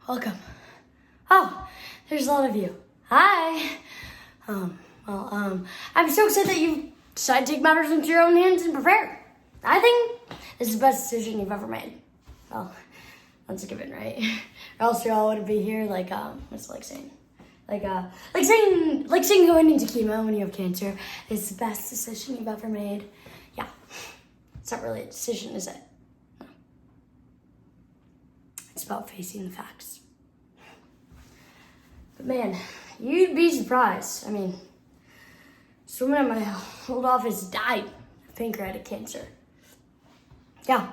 Welcome. Oh, there's a lot of you. Hi. I'm so excited that you decided to take matters into your own hands and prepare. I think this is the best decision you've ever made. Well, that's a given, right? Or else you all wouldn't be here. What's it like saying? Like saying going into chemo when you have cancer is the best decision you've ever made. Yeah, it's not really a decision, is it? No. It's about facing the facts. But man, you'd be surprised. I mean, this woman at my old office died of pancreatic cancer. Yeah,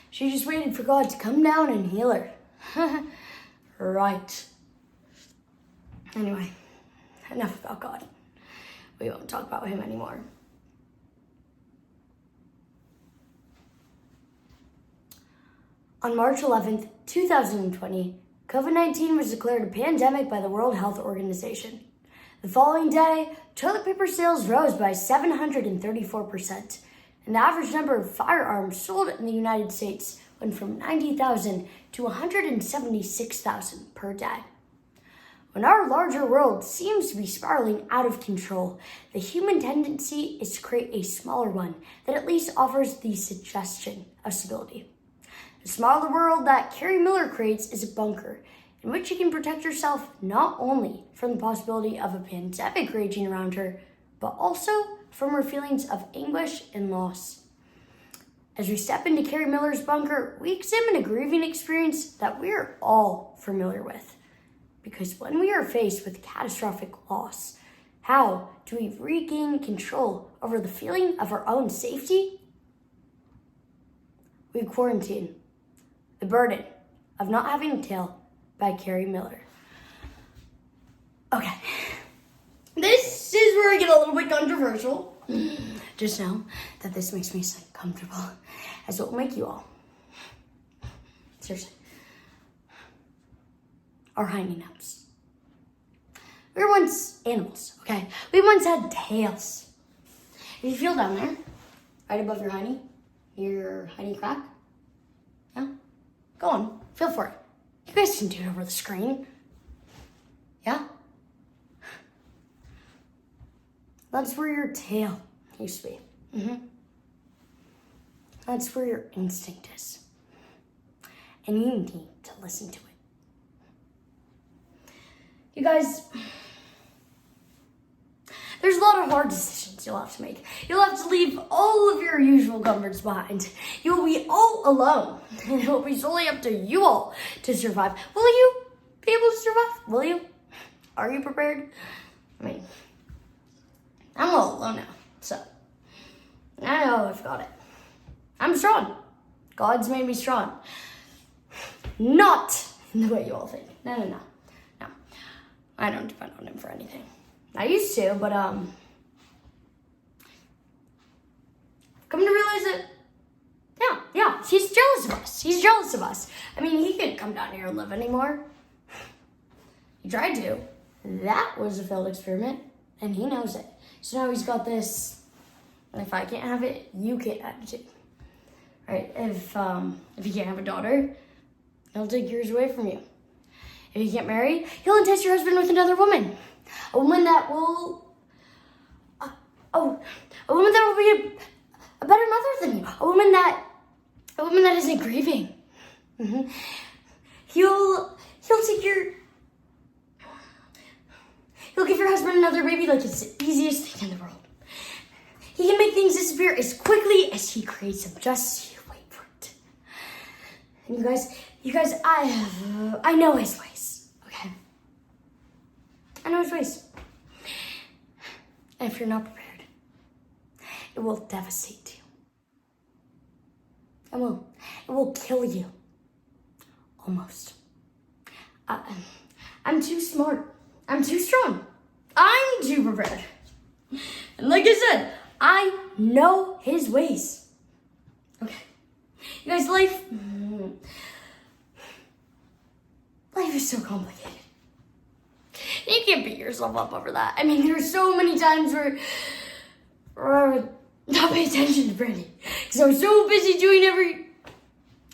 she just waited for God to come down and heal her. Right. Anyway, enough about God. We won't talk about him anymore. On March 11th, 2020, COVID-19 was declared a pandemic by the World Health Organization. The following day, toilet paper sales rose by 734%, and the average number of firearms sold in the United States went from 90,000 to 176,000 per day. When our larger world seems to be spiraling out of control, the human tendency is to create a smaller one that at least offers the suggestion of stability. The smaller world that Carrie Miller creates is a bunker in which you can protect yourself not only from the possibility of a pandemic raging around her, but also from her feelings of anguish and loss. As we step into Carrie Miller's bunker, we examine a grieving experience that we're all familiar with. Because when we are faced with catastrophic loss, how do we regain control over the feeling of our own safety? We quarantine. The Burden of Not Having a Tail by Carrie Miller. Okay, this is where I get a little bit controversial. Just know that this makes me so comfortable, as it will make you all. Seriously. Our hiney nubs. We were once animals, okay? We once had tails. If you feel down there, right above your hiney crack, yeah? Go on, feel for it. You guys can do it over the screen. Yeah? That's where your tail used to be. That's where your instinct is. And you need to listen to it. You guys, there's a lot of hard decisions you'll have to make. You'll have to leave all of your usual comforts behind. You will be all alone, and it will be solely up to you all to survive. Will you be able to survive? Will you? Are you prepared? I mean, I'm all alone now, so I know I've got it. I'm strong. God's made me strong. Not in the way you all think. No. I don't depend on him for anything. I used to, but come to realize that, yeah, he's jealous of us. He's jealous of us. I mean, he couldn't come down here and live anymore. He tried to. That was a failed experiment, and he knows it. So now he's got this, and if I can't have it, you can't have it too. Right? If you can't have a daughter, he'll take yours away from you. If you can't marry, he'll entice your husband with another woman. A woman that will be a better mother than you. A woman that isn't grieving. He'll give your husband another baby like it's the easiest thing in the world. He can make things disappear as quickly as he creates them. Just you wait for it. And you guys, I know his ways. Okay, I know his ways. And if you're not prepared, it will devastate you. It will kill you. Almost. I'm too smart. I'm too strong. I'm too prepared. And like I said, I know his ways. Okay. You guys, life is so complicated. You can't beat yourself up over that. I mean, there's so many times where I would not pay attention to Brandy because I was so busy doing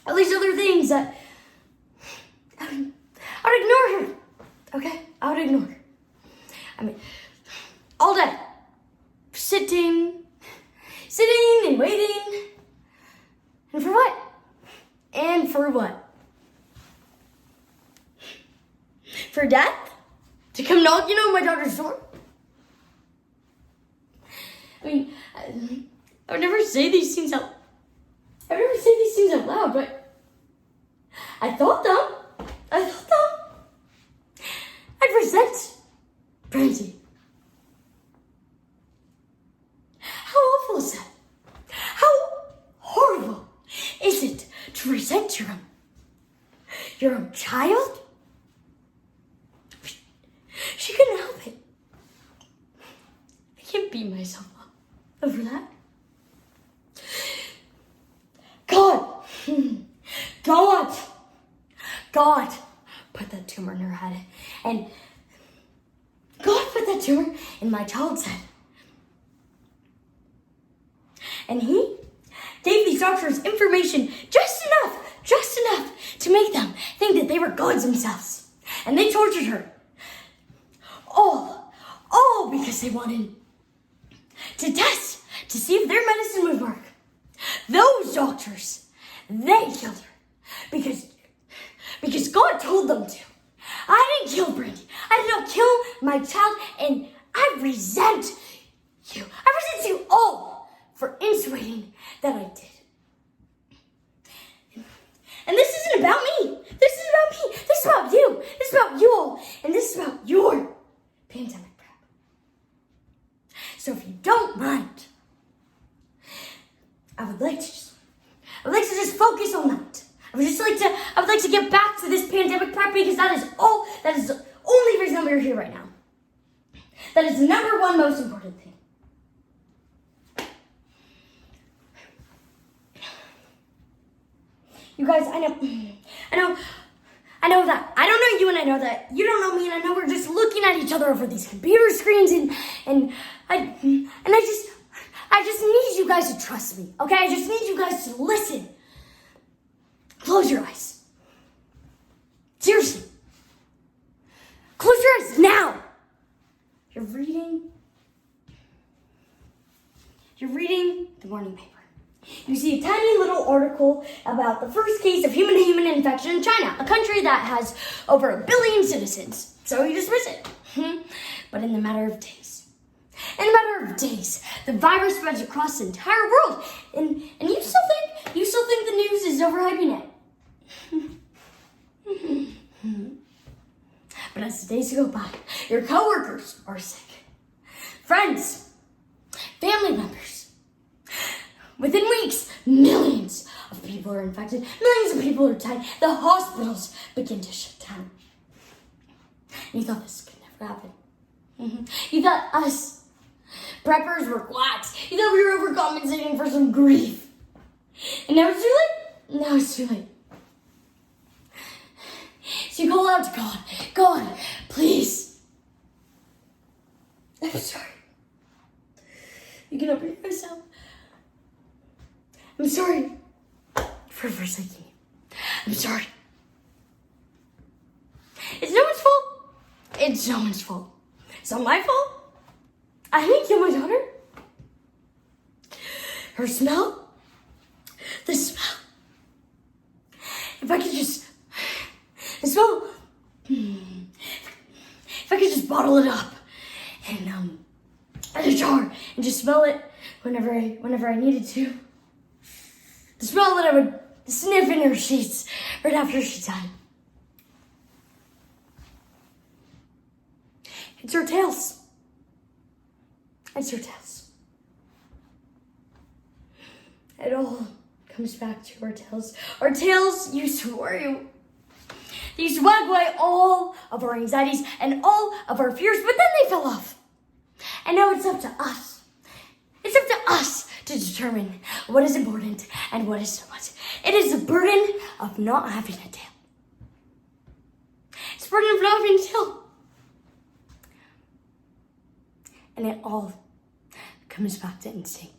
all these other things that I would ignore her. Okay? I would ignore her. I mean, all day. Sitting and waiting. And for what? And for what? For death? To come knocking on my daughter's door? I mean, I would never say these things out loud, but I thought them. I'd resent Brandy. How awful is that? How horrible is it to resent your own child? She couldn't help it. I can't beat myself up over that. God put that tumor in her head. And God put that tumor in my child's head. And he gave these doctors information just enough to make them think that they were gods themselves. And they tortured her. All because they wanted to test to see if their medicine would work. Those doctors, they killed her because God told them to. I didn't kill Brandy. I did not kill my child, and I resent you. I resent you all for insinuating that I did. And this isn't about me. This is about me. This is about you. This is about you all. And this is about your pandemic prep. So if you don't mind, I would like to just focus on that. I would like to get back to this pandemic prep because that is the only reason we're here right now. That is the number one most important thing. You guys, I know that I don't know you, and I know that you don't know me, and I know we're just looking at each other over these computer screens, and I just need you guys to trust me, okay? I just need you guys to listen. Close your eyes. Seriously. Close your eyes now. You're reading the morning paper. You see a tiny little article about the first case of human-to-human infection in China, a country that has over 1 billion citizens. So you dismiss it. But in a matter of days, the virus spreads across the entire world, and you still think the news is overhyping it. But as the days go by, your coworkers are sick, friends, family members. Within weeks, millions of people are infected, millions of people are dying. The hospitals begin to shut down. And you thought this could never happen. You thought us preppers were quacks. You thought we were overcompensating for some grief. And now it's too late. Now it's too late. So you call out to God. God, please. I'm sorry. You can open yourself. I'm sorry for forsaking you. I'm sorry. It's no one's fault. It's no one's fault. It's not my fault. I didn't kill my daughter. Her smell. The smell. If I could just... The smell... If I could just bottle it up and in a jar and just smell it whenever I needed to. The smell that I would sniff in her sheets right after she died. It's her tails. It's her tails. It all comes back to our tails. Our tails used to worry. They used to wag away all of our anxieties and all of our fears, but then they fell off. And now it's up to us. It's up to us to determine what is important and what is not. It is the burden of not having a tail. It's the burden of not having a tail. And it all comes back to instinct.